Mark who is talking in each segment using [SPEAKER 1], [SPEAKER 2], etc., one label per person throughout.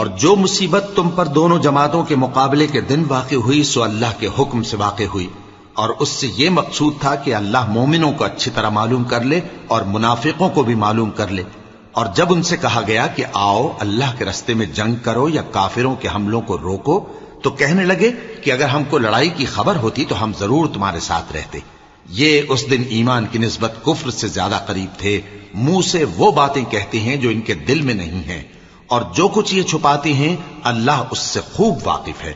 [SPEAKER 1] اور جو مصیبت تم پر دونوں جماعتوں کے مقابلے کے دن واقع ہوئی سو اللہ کے حکم سے واقع ہوئی، اور اس سے یہ مقصود تھا کہ اللہ مومنوں کو اچھی طرح معلوم کر لے اور منافقوں کو بھی معلوم کر لے۔ اور جب ان سے کہا گیا کہ آؤ اللہ کے رستے میں جنگ کرو یا کافروں کے حملوں کو روکو، تو کہنے لگے کہ اگر ہم کو لڑائی کی خبر ہوتی تو ہم ضرور تمہارے ساتھ رہتے۔ یہ اس دن ایمان کی نسبت کفر سے زیادہ قریب تھے، منہ سے وہ باتیں کہتے ہیں جو ان کے دل میں نہیں ہیں، اور جو کچھ یہ چھپاتے ہیں اللہ اس سے خوب واقف ہے۔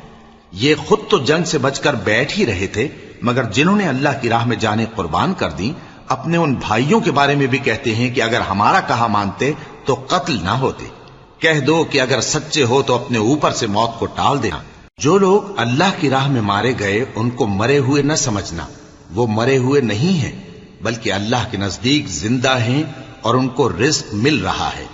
[SPEAKER 1] یہ خود تو جنگ سے بچ کر بیٹھ ہی رہے تھے، مگر جنہوں نے اللہ کی راہ میں جانیں قربان کر دیں اپنے ان بھائیوں کے بارے میں بھی کہتے ہیں کہ اگر ہمارا کہا مانتے تو قتل نہ ہوتے۔ کہہ دو کہ اگر سچے ہو تو اپنے اوپر سے موت کو ٹال دینا۔ جو لوگ اللہ کی راہ میں مارے گئے ان کو مرے ہوئے نہ سمجھنا، وہ مرے ہوئے نہیں ہیں بلکہ اللہ کے نزدیک زندہ ہیں اور ان کو رزق مل رہا ہے۔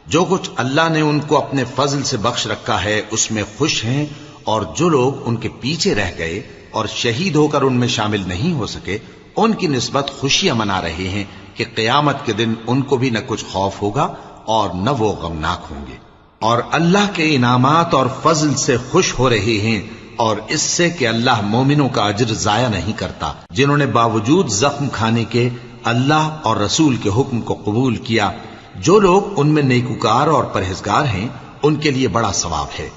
[SPEAKER 1] جو کچھ اللہ نے ان کو اپنے فضل سے بخش رکھا ہے اس میں خوش ہیں، اور جو لوگ ان کے پیچھے رہ گئے اور شہید ہو کر ان میں شامل نہیں ہو سکے ان کی نسبت خوشیاں منا رہے ہیں کہ قیامت کے دن ان کو بھی نہ کچھ خوف ہوگا اور نہ وہ غمناک ہوں گے، اور اللہ کے انعامات اور فضل سے خوش ہو رہے ہیں، اور اس سے کہ اللہ مومنوں کا اجر ضائع نہیں کرتا جنہوں نے باوجود زخم کھانے کے اللہ اور رسول کے حکم کو قبول کیا۔ جو لوگ ان میں نیکوکار اور پرہیزگار ہیں ان کے لیے بڑا ثواب ہے۔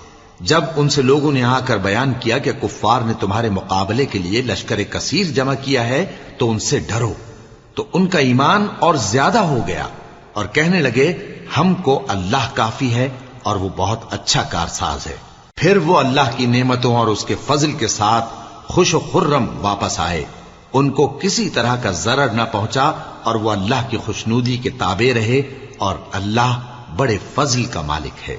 [SPEAKER 1] جب ان سے لوگوں نے آ کر بیان کیا کہ کفار نے تمہارے مقابلے کے لیے لشکر کثیر جمع کیا ہے تو ان سے ڈرو، تو ان کا ایمان اور زیادہ ہو گیا اور کہنے لگے ہم کو اللہ کافی ہے اور وہ بہت اچھا کارساز ہے۔ پھر وہ اللہ کی نعمتوں اور اس کے فضل کے ساتھ خوش و خرم واپس آئے، ان کو کسی طرح کا ضرر نہ پہنچا اور وہ اللہ کی خوشنودی کے تابع رہے، اور اللہ بڑے فضل کا مالک ہے۔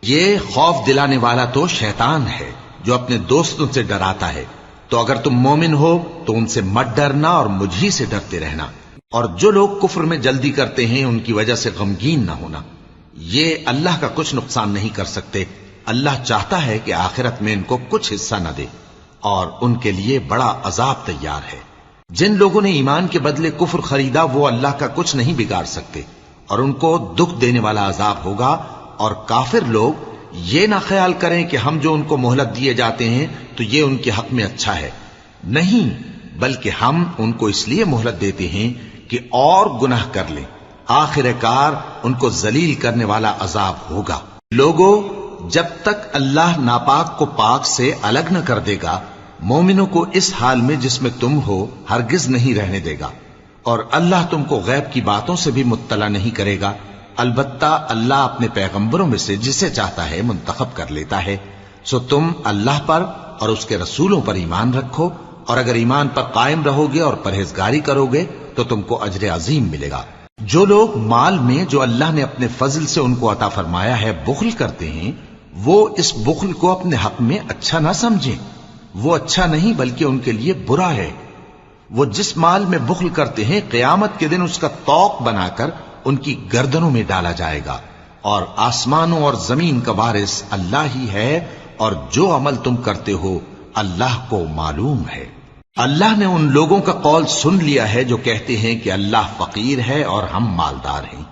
[SPEAKER 1] یہ خوف دلانے والا تو شیطان ہے جو اپنے دوستوں سے ڈراتا ہے، تو اگر تم مومن ہو تو ان سے مت ڈرنا اور مجھ ہی سے ڈرتے رہنا، اور جو لوگ کفر میں جلدی کرتے ہیں ان کی وجہ سے غمگین نہ ہونا، یہ اللہ کا کچھ نقصان نہیں کر سکتے۔ اللہ چاہتا ہے کہ آخرت میں ان کو کچھ حصہ نہ دے، اور ان کے لیے بڑا عذاب تیار ہے۔ جن لوگوں نے ایمان کے بدلے کفر خریدا وہ اللہ کا کچھ نہیں بگاڑ سکتے، اور ان کو دکھ دینے والا عذاب ہوگا۔ اور کافر لوگ یہ نہ خیال کریں کہ ہم جو ان کو مہلت دیے جاتے ہیں تو یہ ان کے حق میں اچھا ہے، نہیں، بلکہ ہم ان کو اس لیے مہلت دیتے ہیں کہ اور گناہ کر لیں، آخر کار ان کو ذلیل کرنے والا عذاب ہوگا۔ لوگوں، جب تک اللہ ناپاک کو پاک سے الگ نہ کر دے گا مومنوں کو اس حال میں جس میں تم ہو ہرگز نہیں رہنے دے گا، اور اللہ تم کو غیب کی باتوں سے بھی مطلع نہیں کرے گا۔ البتہ اللہ اپنے پیغمبروں میں سے جسے چاہتا ہے منتخب کر لیتا ہے، سو تم اللہ پر اور اس کے رسولوں پر ایمان رکھو، اور اگر ایمان پر قائم رہو گے اور پرہیزگاری کرو گے تو تم کو اجر عظیم ملے گا۔ جو لوگ مال میں جو اللہ نے اپنے فضل سے ان کو عطا فرمایا ہے بخل کرتے ہیں، وہ اس بخل کو اپنے حق میں اچھا نہ سمجھیں، وہ اچھا نہیں بلکہ ان کے لیے برا ہے۔ وہ جس مال میں بخل کرتے ہیں قیامت کے دن اس کا طوق بنا کر ان کی گردنوں میں ڈالا جائے گا، اور آسمانوں اور زمین کا وارث اللہ ہی ہے، اور جو عمل تم کرتے ہو اللہ کو معلوم ہے۔ اللہ نے ان لوگوں کا قول سن لیا ہے جو کہتے ہیں کہ اللہ فقیر ہے اور ہم مالدار ہیں۔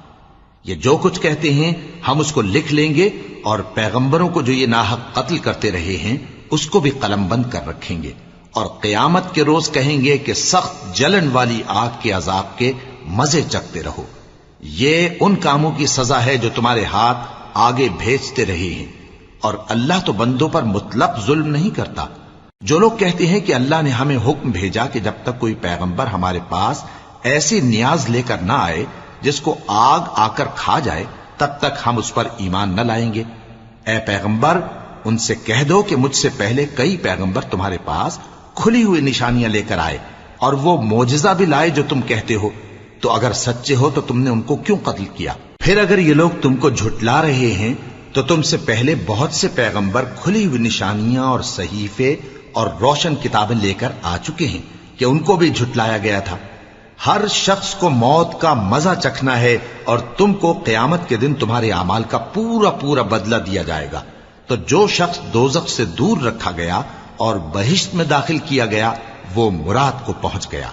[SPEAKER 1] یہ جو کچھ کہتے ہیں ہم اس کو لکھ لیں گے، اور پیغمبروں کو جو یہ ناحق قتل کرتے رہے ہیں اس کو بھی قلم بند کر رکھیں گے، اور قیامت کے روز کہیں گے کہ سخت جلن والی آگ کے عذاب کے مزے چکھتے رہو۔ یہ ان کاموں کی سزا ہے جو تمہارے ہاتھ آگے بھیجتے رہے ہیں، اور اللہ تو بندوں پر مطلق ظلم نہیں کرتا۔ جو لوگ کہتے ہیں کہ اللہ نے ہمیں حکم بھیجا کہ جب تک کوئی پیغمبر ہمارے پاس ایسی نیاز لے کر نہ آئے جس کو آگ آ کر کھا جائے تب تک ہم اس پر ایمان نہ لائیں گے، اے پیغمبر ان سے کہہ دو کہ مجھ سے پہلے کئی پیغمبر تمہارے پاس کھلی ہوئی نشانیاں لے کر آئے، اور وہ معجزہ بھی لائے جو تم کہتے ہو، تو اگر سچے ہو تو تم نے ان کو کیوں قتل کیا؟ پھر اگر یہ لوگ تم کو جھٹلا رہے ہیں تو تم سے پہلے بہت سے پیغمبر کھلی ہوئی نشانیاں اور صحیفے اور روشن کتابیں لے کر آ چکے ہیں کہ ان کو بھی جھٹلایا گیا تھا۔ ہر شخص کو موت کا مزہ چکھنا ہے، اور تم کو قیامت کے دن تمہارے اعمال کا پورا پورا بدلہ دیا جائے گا۔ تو جو شخص دوزخ سے دور رکھا گیا اور بہشت میں داخل کیا گیا وہ مراد کو پہنچ گیا،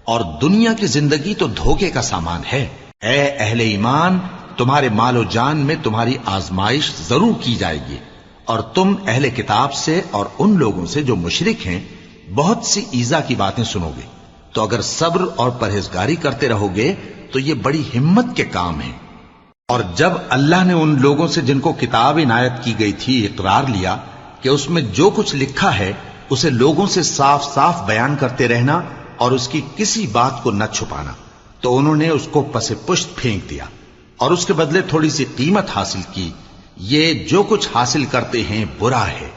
[SPEAKER 1] اور دنیا کی زندگی تو دھوکے کا سامان ہے۔ اے اہل ایمان، تمہارے مال و جان میں تمہاری آزمائش ضرور کی جائے گی، اور تم اہل کتاب سے اور ان لوگوں سے جو مشرک ہیں بہت سی ایذا کی باتیں سنو گے، تو اگر صبر اور پرہیزگاری کرتے رہو گے تو یہ بڑی ہمت کے کام ہیں۔ اور جب اللہ نے ان لوگوں سے جن کو کتاب عنایت کی گئی تھی اقرار لیا کہ اس میں جو کچھ لکھا ہے اسے لوگوں سے صاف صاف بیان کرتے رہنا اور اس کی کسی بات کو نہ چھپانا، تو انہوں نے اس کو پس پشت پھینک دیا اور اس کے بدلے تھوڑی سی قیمت حاصل کی۔ یہ جو کچھ حاصل کرتے ہیں برا ہے۔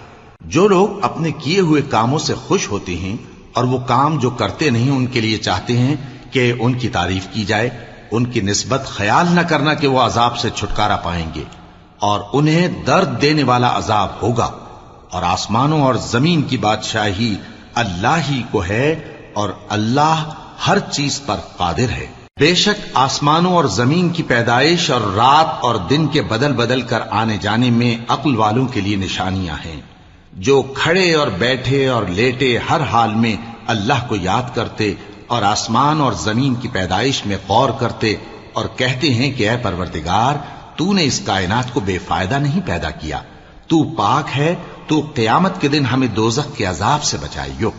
[SPEAKER 1] جو لوگ اپنے کیے ہوئے کاموں سے خوش ہوتے ہیں اور وہ کام جو کرتے نہیں ان کے لیے چاہتے ہیں کہ ان کی تعریف کی جائے، ان کی نسبت خیال نہ کرنا کہ وہ عذاب سے چھٹکارا پائیں گے، اور انہیں درد دینے والا عذاب ہوگا۔ اور آسمانوں اور زمین کی بادشاہی اللہ ہی کو ہے، اور اللہ ہر چیز پر قادر ہے۔ بے شک آسمانوں اور زمین کی پیدائش اور رات اور دن کے بدل بدل کر آنے جانے میں عقل والوں کے لیے نشانیاں ہیں، جو کھڑے اور بیٹھے اور لیٹے ہر حال میں اللہ کو یاد کرتے اور آسمان اور زمین کی پیدائش میں غور کرتے اور کہتے ہیں کہ اے پروردگار، تو نے اس کائنات کو بے فائدہ نہیں پیدا کیا، تو پاک ہے، تو قیامت کے دن ہمیں دوزخ کے عذاب سے بچائیو۔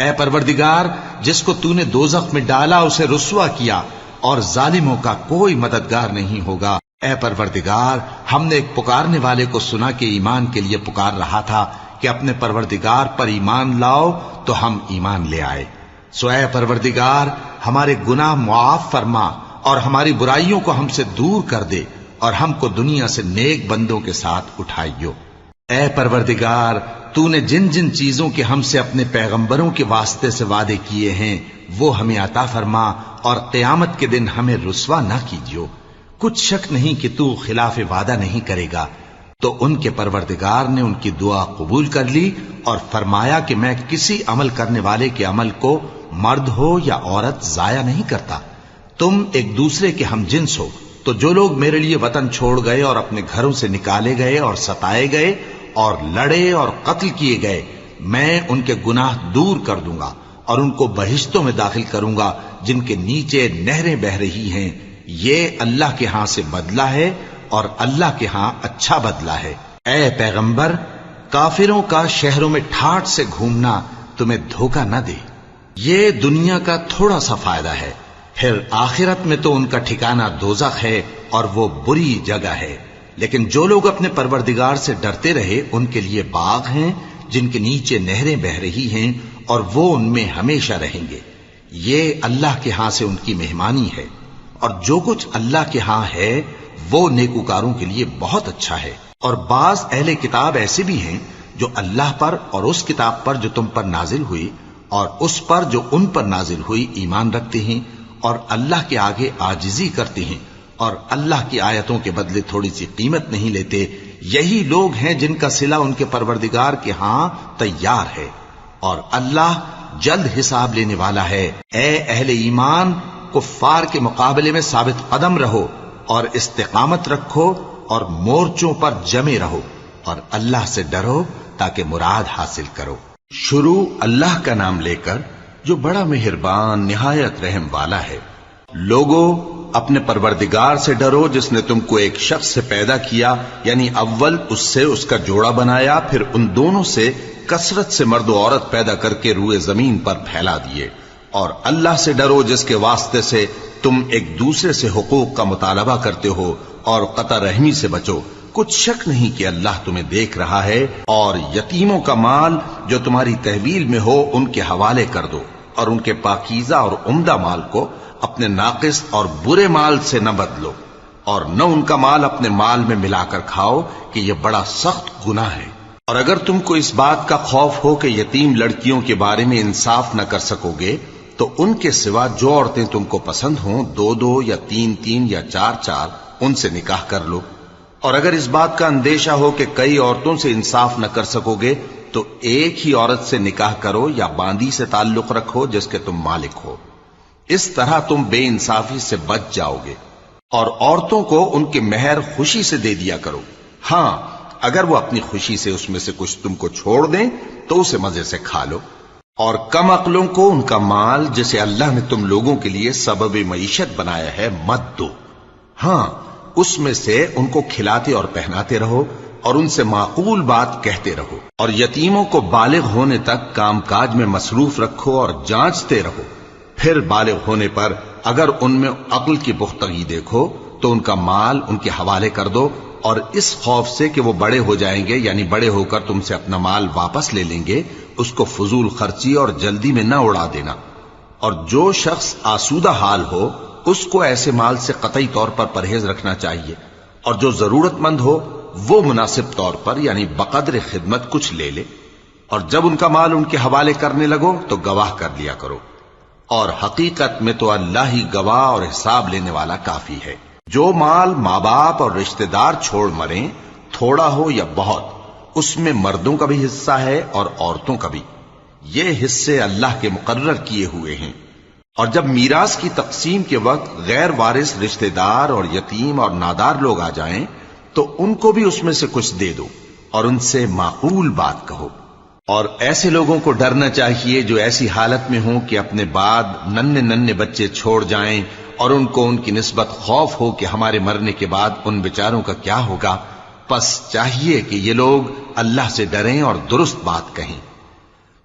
[SPEAKER 1] اے پروردگار، جس کو تو نے دوزخ میں ڈالا اسے رسوا کیا، اور ظالموں کا کوئی مددگار نہیں ہوگا۔ اے پروردگار، ہم نے ایک پکارنے والے کو سنا کہ ایمان کے لیے پکار رہا تھا کہ اپنے پروردگار پر ایمان لاؤ، تو ہم ایمان لے آئے۔ سو اے پروردگار، ہمارے گناہ معاف فرما اور ہماری برائیوں کو ہم سے دور کر دے، اور ہم کو دنیا سے نیک بندوں کے ساتھ اٹھائیو۔ اے پروردگار، تو نے جن جن چیزوں کے ہم سے اپنے پیغمبروں کے واسطے سے وعدے کیے ہیں وہ ہمیں عطا فرما، اور قیامت کے دن ہمیں رسوا نہ کیجیو۔ کچھ شک نہیں کہ تو خلاف وعدہ نہیں کرے گا۔ تو ان کے پروردگار نے ان کی دعا قبول کر لی اور فرمایا کہ میں کسی عمل کرنے والے کے عمل کو مرد ہو یا عورت ضائع نہیں کرتا۔ تم ایک دوسرے کے ہم جنس ہو، تو جو لوگ میرے لیے وطن چھوڑ گئے اور اپنے گھروں سے نکالے گئے اور ستائے گئے اور لڑے اور قتل کیے گئے، میں ان کے گناہ دور کر دوں گا اور ان کو بہشتوں میں داخل کروں گا جن کے نیچے نہریں بہ رہی ہیں۔ یہ اللہ کے ہاں سے بدلہ ہے، اور اللہ کے ہاں اچھا بدلہ ہے۔ اے پیغمبر، کافروں کا شہروں میں ٹھاٹھ سے گھومنا تمہیں دھوکہ نہ دے۔ یہ دنیا کا تھوڑا سا فائدہ ہے، پھر آخرت میں تو ان کا ٹھکانہ دوزخ ہے، اور وہ بری جگہ ہے۔ لیکن جو لوگ اپنے پروردگار سے ڈرتے رہے ان کے لیے باغ ہیں جن کے نیچے نہریں بہ رہی ہیں، اور وہ ان میں ہمیشہ رہیں گے۔ یہ اللہ کے ہاں سے ان کی مہمانی ہے، اور جو کچھ اللہ کے ہاں ہے وہ نیکوکاروں کے لیے بہت اچھا ہے۔ اور بعض اہل کتاب ایسے بھی ہیں جو اللہ پر اور اس کتاب پر جو تم پر نازل ہوئی اور اس پر جو ان پر نازل ہوئی ایمان رکھتے ہیں، اور اللہ کے آگے عاجزی کرتے ہیں، اور اللہ کی آیتوں کے بدلے تھوڑی سی قیمت نہیں لیتے۔ یہی لوگ ہیں جن کا صلہ ان کے پروردگار کے ہاں تیار ہے، اور اللہ جلد حساب لینے والا ہے۔ اے اہل ایمان، کفار کے مقابلے میں ثابت قدم رہو اور استقامت رکھو اور مورچوں پر جمے رہو، اور اللہ سے ڈرو تاکہ مراد حاصل کرو۔ شروع اللہ کا نام لے کر جو بڑا مہربان نہایت رحم والا ہے۔ لوگو، اپنے پروردگار سے ڈرو جس نے تم کو ایک شخص سے پیدا کیا، یعنی اول اس سے اس کا جوڑا بنایا، پھر ان دونوں سے کثرت سے مرد و عورت پیدا کر کے روئے زمین پر پھیلا دیے۔ اور اللہ سے ڈرو جس کے واسطے سے تم ایک دوسرے سے حقوق کا مطالبہ کرتے ہو، اور قطع رحمی سے بچو۔ کچھ شک نہیں کہ اللہ تمہیں دیکھ رہا ہے۔ اور یتیموں کا مال جو تمہاری تحویل میں ہو ان کے حوالے کر دو، اور ان کے پاکیزہ اور عمدہ مال کو اپنے ناقص اور برے مال سے نہ بدلو، اور نہ ان کا مال اپنے مال میں ملا کر کھاؤ کہ یہ بڑا سخت گناہ ہے۔ اور اگر تم کو اس بات کا خوف ہو کہ یتیم لڑکیوں کے بارے میں انصاف نہ کر سکو گے، تو ان کے سوا جو عورتیں تم کو پسند ہوں، 2 یا 3 یا 4 ان سے نکاح کر لو۔ اور اگر اس بات کا اندیشہ ہو کہ کئی عورتوں سے انصاف نہ کر سکو گے، تو ایک ہی عورت سے نکاح کرو یا باندی سے تعلق رکھو جس کے تم مالک ہو۔ اس طرح تم بے انصافی سے بچ جاؤ گے۔ اور عورتوں کو ان کے مہر خوشی سے دے دیا کرو، ہاں اگر وہ اپنی خوشی سے اس میں سے کچھ تم کو چھوڑ دیں تو اسے مزے سے کھا لو۔ اور کم عقلوں کو ان کا مال جسے اللہ نے تم لوگوں کے لیے سبب معیشت بنایا ہے مت دو، ہاں اس میں سے ان کو کھلاتے اور پہناتے رہو اور ان سے معقول بات کہتے رہو، اور یتیموں کو بالغ ہونے تک کام کاج میں مصروف رکھو اور جانچتے رہو، پھر بالغ ہونے پر اگر ان میں عقل کی پختگی دیکھو تو ان کا مال ان کے حوالے کر دو، اور اس خوف سے کہ وہ بڑے ہو جائیں گے، یعنی بڑے ہو کر تم سے اپنا مال واپس لے لیں گے، اس کو فضول خرچی اور جلدی میں نہ اڑا دینا۔ اور جو شخص آسودہ حال ہو اس کو ایسے مال سے قطعی طور پر پرہیز رکھنا چاہیے، اور جو ضرورت مند ہو وہ مناسب طور پر یعنی بقدر خدمت کچھ لے لے، اور جب ان کا مال ان کے حوالے کرنے لگو تو گواہ کر لیا کرو، اور حقیقت میں تو اللہ ہی گواہ اور حساب لینے والا کافی ہے۔ جو مال ماں باپ اور رشتہ دار چھوڑ مریں، تھوڑا ہو یا بہت، اس میں مردوں کا بھی حصہ ہے اور عورتوں کا بھی، یہ حصے اللہ کے مقرر کیے ہوئے ہیں۔ اور جب میراث کی تقسیم کے وقت غیر وارث رشتہ دار اور یتیم اور نادار لوگ آ جائیں تو ان کو بھی اس میں سے کچھ دے دو اور ان سے معقول بات کہو۔ اور ایسے لوگوں کو ڈرنا چاہیے جو ایسی حالت میں ہوں کہ اپنے بعد ننھے ننھے بچے چھوڑ جائیں اور ان کو ان کی نسبت خوف ہو کہ ہمارے مرنے کے بعد ان بیچاروں کا کیا ہوگا، پس چاہیے کہ یہ لوگ اللہ سے ڈریں اور درست بات کہیں۔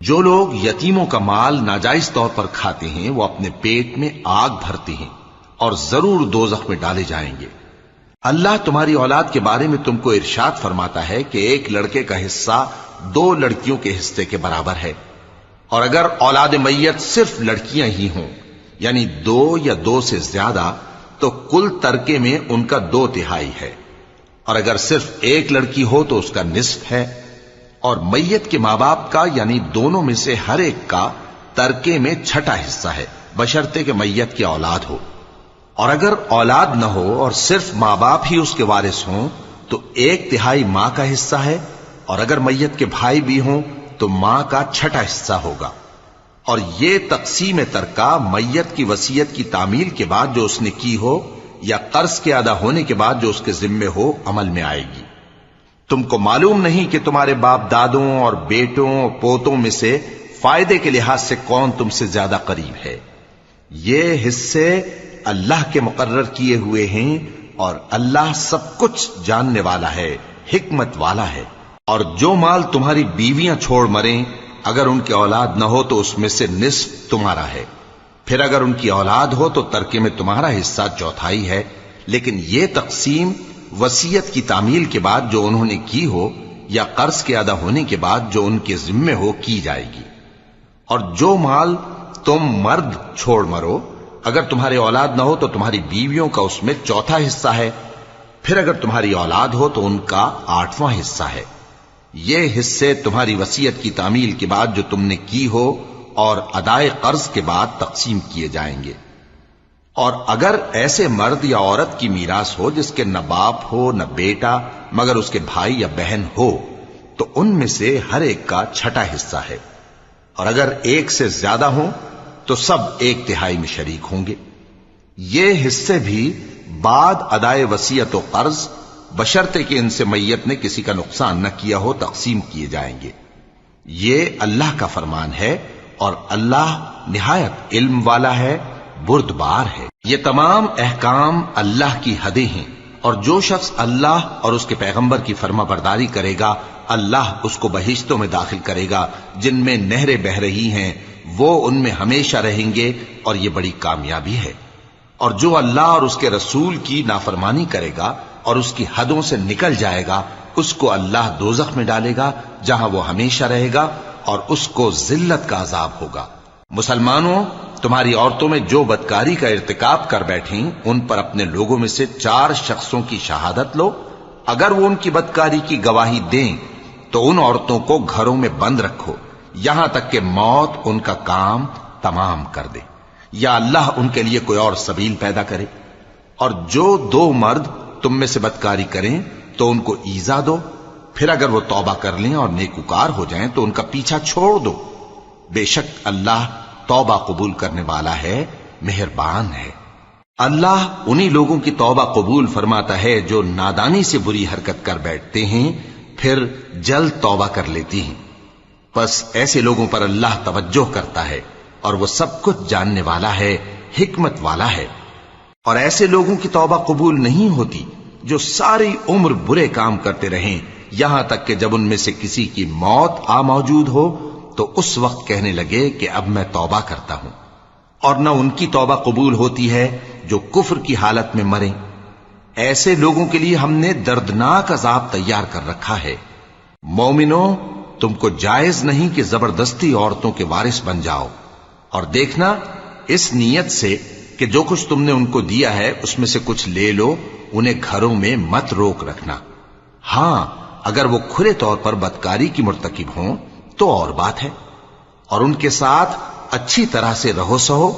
[SPEAKER 1] جو لوگ یتیموں کا مال ناجائز طور پر کھاتے ہیں وہ اپنے پیٹ میں آگ بھرتے ہیں اور ضرور دوزخ میں ڈالے جائیں گے۔ اللہ تمہاری اولاد کے بارے میں تم کو ارشاد فرماتا ہے کہ ایک لڑکے کا حصہ 2 لڑکیوں کے حصے کے برابر ہے، اور اگر اولاد میت صرف لڑکیاں ہی ہوں یعنی 2 یا 2 سے زیادہ تو کل ترکے میں ان کا 2/3 ہے، اور اگر صرف ایک لڑکی ہو تو اس کا نصف ہے، اور میت کے ماں باپ کا یعنی دونوں میں سے ہر ایک کا ترکے میں 6واں حصہ ہے، بشرطے کہ میت کی اولاد ہو۔ اور اگر اولاد نہ ہو اور صرف ماں باپ ہی اس کے وارث ہوں تو 1/3 ماں کا حصہ ہے، اور اگر میت کے بھائی بھی ہوں تو ماں کا 6واں حصہ ہوگا۔ اور یہ تقسیم ترکہ میت کی وصیت کی تعمیل کے بعد جو اس نے کی ہو یا قرض کے ادا ہونے کے بعد جو اس کے ذمے ہو عمل میں آئے گی۔ تم کو معلوم نہیں کہ تمہارے باپ دادوں اور بیٹوں اور پوتوں میں سے فائدے کے لحاظ سے کون تم سے زیادہ قریب ہے؟ یہ حصے اللہ کے مقرر کیے ہوئے ہیں، اور اللہ سب کچھ جاننے والا ہے، حکمت والا ہے۔ اور جو مال تمہاری بیویاں چھوڑ مریں اگر ان کی اولاد نہ ہو تو اس میں سے نصف تمہارا ہے، پھر اگر ان کی اولاد ہو تو ترکے میں تمہارا حصہ 1/4 ہے، لیکن یہ تقسیم وصیت کی تعمیل کے بعد جو انہوں نے کی ہو یا قرض کے ادا ہونے کے بعد جو ان کے ذمے ہو کی جائے گی۔ اور جو مال تم مرد چھوڑ مرو اگر تمہاری اولاد نہ ہو تو تمہاری بیویوں کا اس میں 1/4 حصہ ہے، پھر اگر تمہاری اولاد ہو تو ان کا 8واں حصہ ہے۔ یہ حصے تمہاری وصیت کی تعمیل کے بعد جو تم نے کی ہو اور ادائے قرض کے بعد تقسیم کیے جائیں گے۔ اور اگر ایسے مرد یا عورت کی میراث ہو جس کے نہ باپ ہو نہ بیٹا مگر اس کے بھائی یا بہن ہو تو ان میں سے ہر ایک کا 6واں حصہ ہے، اور اگر ایک سے زیادہ ہوں تو سب 1/3 میں شریک ہوں گے۔ یہ حصے بھی بعد ادائے وصیت و قرض بشرطے کہ ان سے میت نے کسی کا نقصان نہ کیا ہو تقسیم کیے جائیں گے۔ یہ اللہ کا فرمان ہے، اور اللہ نہایت علم والا ہے، بردبار ہے۔ یہ تمام احکام اللہ کی حدیں ہیں، اور جو شخص اللہ اور اس کے پیغمبر کی فرما برداری کرے گا اللہ اس کو بہشتوں میں داخل کرے گا جن میں نہریں بہ رہی ہیں، وہ ان میں ہمیشہ رہیں گے، اور یہ بڑی کامیابی ہے۔ اور جو اللہ اور اس کے رسول کی نافرمانی کرے گا اور اس کی حدوں سے نکل جائے گا اس کو اللہ دوزخ میں ڈالے گا جہاں وہ ہمیشہ رہے گا، اور اس کو ذلت کا عذاب ہوگا۔ مسلمانوں، تمہاری عورتوں میں جو بدکاری کا ارتکاب کر بیٹھیں ان پر اپنے لوگوں میں سے 4 شخصوں کی شہادت لو، اگر وہ ان کی بدکاری کی گواہی دیں تو ان عورتوں کو گھروں میں بند رکھو یہاں تک کہ موت ان کا کام تمام کر دے، یا اللہ ان کے لیے کوئی اور سبیل پیدا کرے۔ اور جو 2 مرد تم میں سے بدکاری کریں تو ان کو ایذا دو، پھر اگر وہ توبہ کر لیں اور نیکوکار ہو جائیں تو ان کا پیچھا چھوڑ دو، بے شک اللہ توبہ قبول کرنے والا ہے، مہربان ہے۔ اللہ انہی لوگوں کی توبہ قبول فرماتا ہے جو نادانی سے بری حرکت کر بیٹھتے ہیں پھر جلد توبہ کر لیتی ہیں، پس ایسے لوگوں پر اللہ توجہ کرتا ہے، اور وہ سب کچھ جاننے والا ہے، حکمت والا ہے۔ اور ایسے لوگوں کی توبہ قبول نہیں ہوتی جو ساری عمر برے کام کرتے رہیں یہاں تک کہ جب ان میں سے کسی کی موت آ موجود ہو تو اس وقت کہنے لگے کہ اب میں توبہ کرتا ہوں، اور نہ ان کی توبہ قبول ہوتی ہے جو کفر کی حالت میں مریں۔ ایسے لوگوں کے لیے ہم نے دردناک عذاب تیار کر رکھا ہے۔ مومنوں، تم کو جائز نہیں کہ زبردستی عورتوں کے وارث بن جاؤ، اور دیکھنا اس نیت سے کہ جو کچھ تم نے ان کو دیا ہے اس میں سے کچھ لے لو، انہیں گھروں میں مت روک رکھنا۔ ہاں، اگر وہ کھلے طور پر بدکاری کی مرتکب ہوں تو اور بات ہے، اور ان کے ساتھ اچھی طرح سے رہو سہو۔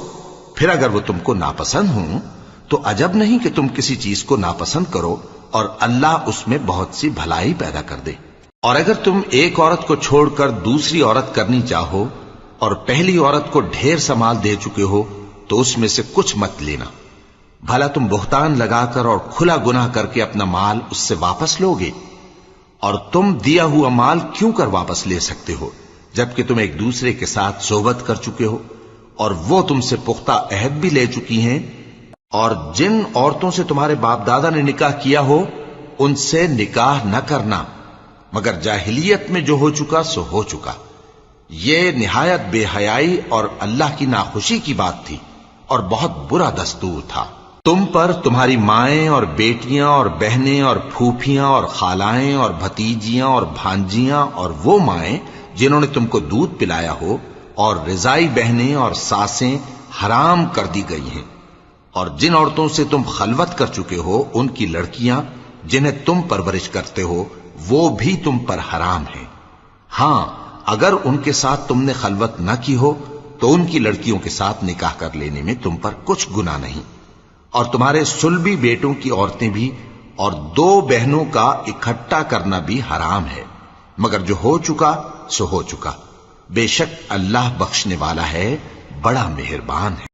[SPEAKER 1] پھر اگر وہ تم کو ناپسند ہوں تو عجب نہیں کہ تم کسی چیز کو ناپسند کرو، اور اللہ اس میں بہت سی بھلائی پیدا کر دے۔ اور اگر تم ایک عورت کو چھوڑ کر دوسری عورت کرنی چاہو اور پہلی عورت کو ڈھیر سا مال دے چکے ہو تو اس میں سے کچھ مت لینا، بھلا تم بہتان لگا کر اور کھلا گناہ کر کے اپنا مال اس سے واپس لوگے؟ اور تم دیا ہوا مال کیوں کر واپس لے سکتے ہو جبکہ تم ایک دوسرے کے ساتھ صحبت کر چکے ہو اور وہ تم سے پختہ عہد بھی لے چکی ہیں؟ اور جن عورتوں سے تمہارے باپ دادا نے نکاح کیا ہو ان سے نکاح نہ کرنا مگر جاہلیت میں جو ہو چکا سو ہو چکا۔ یہ نہایت بے حیائی اور اللہ کی ناخوشی کی بات تھی اور بہت برا دستور تھا۔ تم پر تمہاری مائیں اور بیٹیاں اور بہنیں اور پھوپھیاں اور خالائیں اور بھتیجیاں اور بھانجیاں اور وہ مائیں جنہوں نے تم کو دودھ پلایا ہو اور رضائی بہنیں اور ساسیں حرام کر دی گئی ہیں، اور جن عورتوں سے تم خلوت کر چکے ہو ان کی لڑکیاں جنہیں تم پرورش کرتے ہو وہ بھی تم پر حرام ہیں۔ ہاں، اگر ان کے ساتھ تم نے خلوت نہ کی ہو تو ان کی لڑکیوں کے ساتھ نکاح کر لینے میں تم پر کچھ گناہ نہیں، اور تمہارے صلبی بیٹوں کی عورتیں بھی اور دو بہنوں کا اکٹھا کرنا بھی حرام ہے، مگر جو ہو چکا سو ہو چکا۔ بے شک اللہ بخشنے والا ہے، بڑا مہربان ہے۔